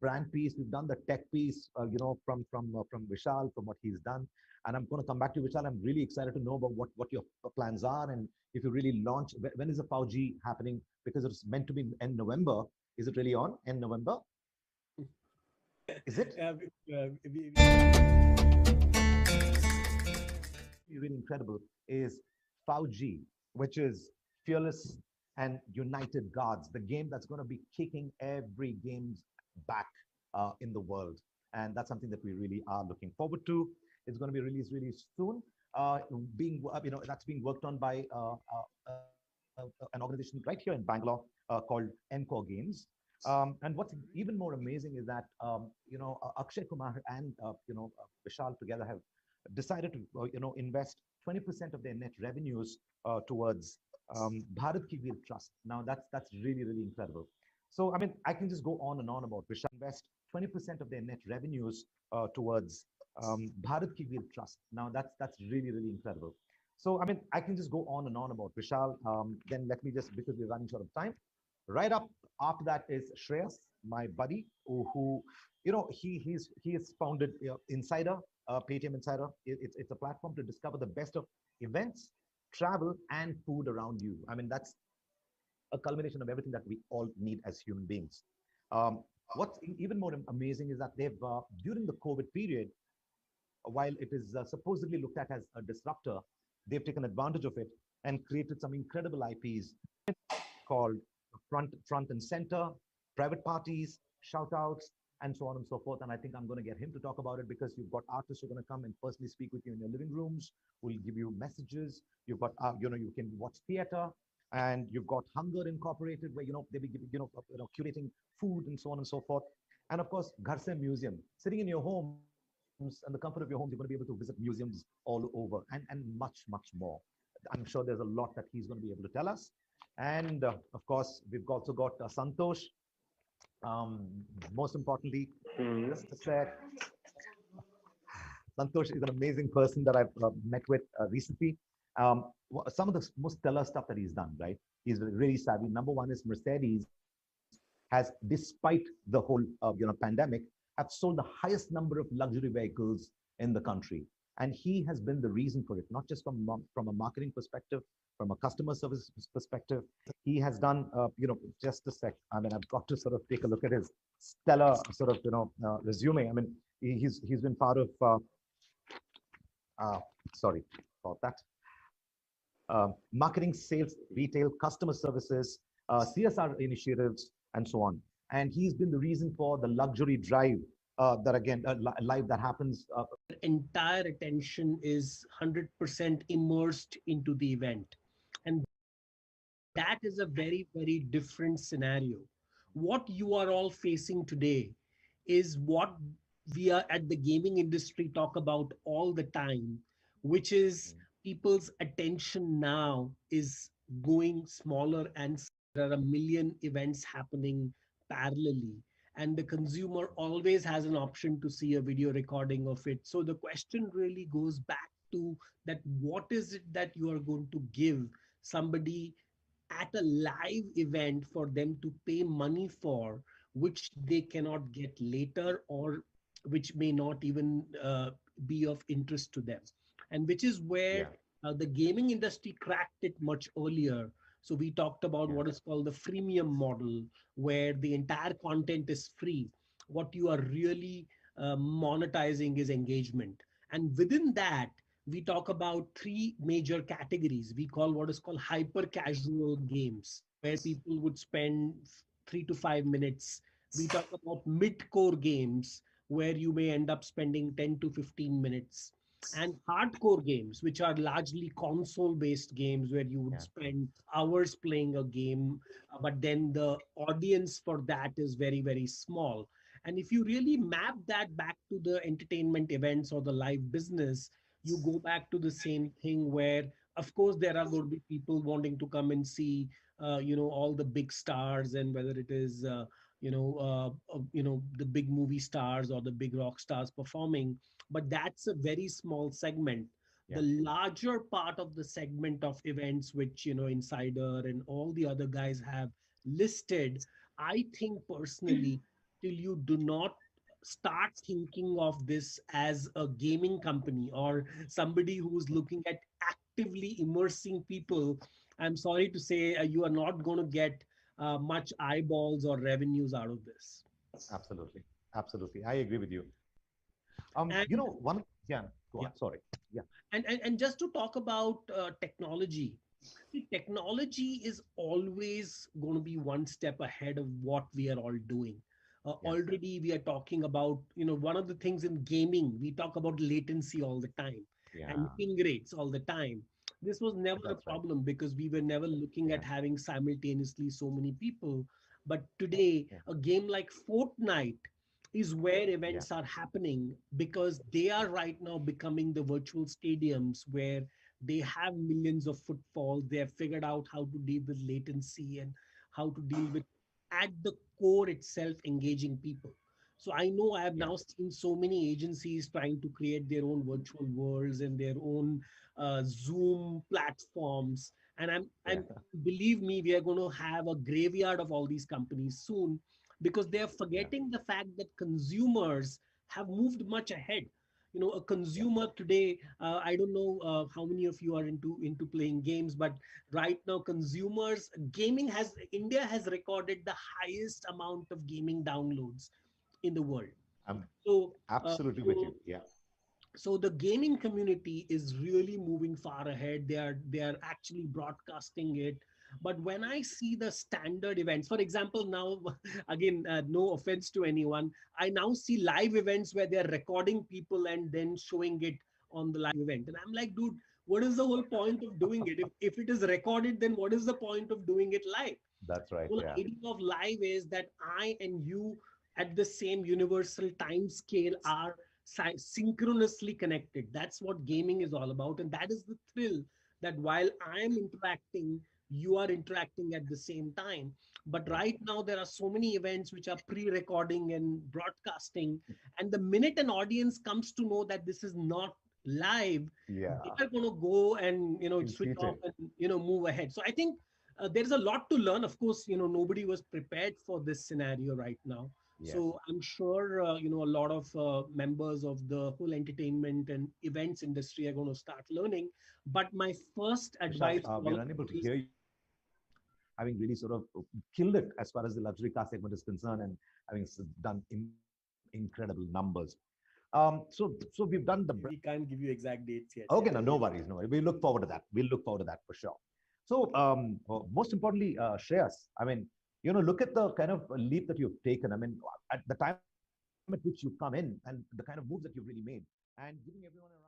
brand piece, we've done the tech piece, from Vishal, from what he's done. And I'm going to come back to Vishal. I'm really excited to know about what your plans are, and if you really launch. When is the Fau-g happening? Because it's meant to be end November. Is it really on end November? Is it? Really incredible is Fau-g, which is Fearless and United Gods, the game that's going to be kicking every game's back in the world. And that's something that we really are looking forward to. It's going to be released really soon. That's being worked on by an organization right here in Bangalore called Encore Games. And what's even more amazing is that Akshay Kumar and Vishal together have decided to invest 20% of their net revenues towards Bharat Ki Veer Trust. Now that's really incredible. So I mean, I can just go on and on about Vishal invest 20% of their net revenues towards Bharat Ki Veer Trust. Now that's really incredible. So I mean, I can just go on and on about Vishal. Then let me just, because we're running short of time. Right up after that is Shreyas, my buddy, who he has founded Insider, Paytm Insider. It's a platform to discover the best of events, travel, and food around you. I mean, that's a culmination of everything that we all need as human beings. What's even more amazing is that they've, during the COVID period, while it is supposedly looked at as a disruptor, they've taken advantage of it and created some incredible IPs called front and center, private parties, shout outs, and so on and so forth. And I think I'm going to get him to talk about it, because you've got artists who are going to come and personally speak with you in your living rooms, who will give you messages. You've got, you can watch theater, and you've got Hunger Incorporated, where, they'll be giving, curating food and so on and so forth. And of course, Gharse Museum, sitting in your homes and the comfort of your homes, you're going to be able to visit museums all over, and much more. I'm sure there's a lot that he's going to be able to tell us. And of course, we've also got Santosh. Most importantly, just to say, Santosh is an amazing person that I've met with recently. Some of the most stellar stuff that he's done, right? He's really savvy. Number one is Mercedes has, despite the whole pandemic, have sold the highest number of luxury vehicles in the country. And he has been the reason for it, not just from a marketing perspective, from a customer service perspective. He has done, just a sec. I mean, I've got to sort of take a look at his stellar sort of, resume. I mean, he's been part of, sorry about that, marketing, sales, retail, customer services, CSR initiatives, and so on. And he's been the reason for the luxury drive that again, live that happens. Entire attention is 100% immersed into the event. And that is a very different scenario. What you are all facing today is what we are at the gaming industry talk about all the time, which is people's attention now is going smaller, and there are a million events happening parallelly, and the consumer always has an option to see a video recording of it. So the question really goes back to that: what is it that you are going to give somebody at a live event for them to pay money for, which they cannot get later, or which may not even be of interest to them? And which is where Yeah, the gaming industry cracked it much earlier. So we talked about yeah, what is called the freemium model, where the entire content is free. What you are really monetizing is engagement. And within that, we talk about three major categories. We call what is called hyper casual games, where people would spend 3 to 5 minutes. We talk about mid-core games, where you may end up spending 10 to 15 minutes. And hardcore games, which are largely console based games, where you would yeah, spend hours playing a game, but then the audience for that is very small. And if you really map that back to the entertainment events or the live business, you go back to the same thing, where of course there are going to be people wanting to come and see all the big stars, and whether it is the big movie stars or the big rock stars performing, but that's a very small segment. yeah, The larger part of the segment of events, which Insider and all the other guys have listed, I think personally till you do not start thinking of this as a gaming company or somebody who's looking at actively immersing people, I'm sorry to say, you are not going to get much eyeballs or revenues out of this. Absolutely. Absolutely. I agree with you. And Yeah, go on. yeah, Sorry. Yeah, and just to talk about technology, see, technology is always going to be one step ahead of what we are all doing. yes, Already we are talking about, one of the things in gaming, we talk about latency all the time and yeah, ping rates all the time. This was never a that's right. problem because we were never looking Yeah, at having simultaneously so many people. But today, yeah, a game like Fortnite is where yeah, events are happening because they are right now becoming the virtual stadiums where they have millions of footfalls. They have figured out how to deal with latency and how to deal with, at the core itself, engaging people. So I know I have yeah, now seen so many agencies trying to create their own virtual worlds and their own Zoom platforms. And yeah, I'm believe me, we are going to have a graveyard of all these companies soon because they are yeah, forgetting the fact that consumers have moved much ahead. A yeah. consumer today, I don't know how many of you are into playing games, but right now consumers gaming has India has recorded the highest amount of gaming downloads in the world. I'm so uh, absolutely with you. so Yeah, so the gaming community is really moving far ahead. They are actually broadcasting it. But when I see the standard events, for example, now again, no offense to anyone, I now see live events where they're recording people and then showing it on the live event, and I'm like, dude, what is the whole point of doing it? If it is recorded, then what is the point of doing it live? that's right. Whole Yeah, idea of live is that I and you at the same universal time scale are synchronously connected. That's what gaming is all about. And that is the thrill, that while I am interacting, you are interacting at the same time. But yeah, right now, there are so many events which are pre recording and broadcasting. And the minute an audience comes to know that this is not live, they yeah. are going to go and switch off Computed. and move ahead. So I think there's a lot to learn. Of course, nobody was prepared for this scenario right now. Yes. So I'm sure, a lot of members of the whole entertainment and events industry are going to start learning. But my first Vishal, advice to we all are of unable to you is, hear you. Having really sort of killed it as far as the luxury car segment is concerned, and having done incredible numbers. So we've done the. we can't give you exact dates yet. Okay, Yeah. no, no worries, no worries. We look forward to that. We'll look forward to that for sure. So, most importantly, Shreyas, I mean, look at the kind of leap that you've taken. I mean, at the time at which you come in and the kind of moves that you've really made, and giving everyone around.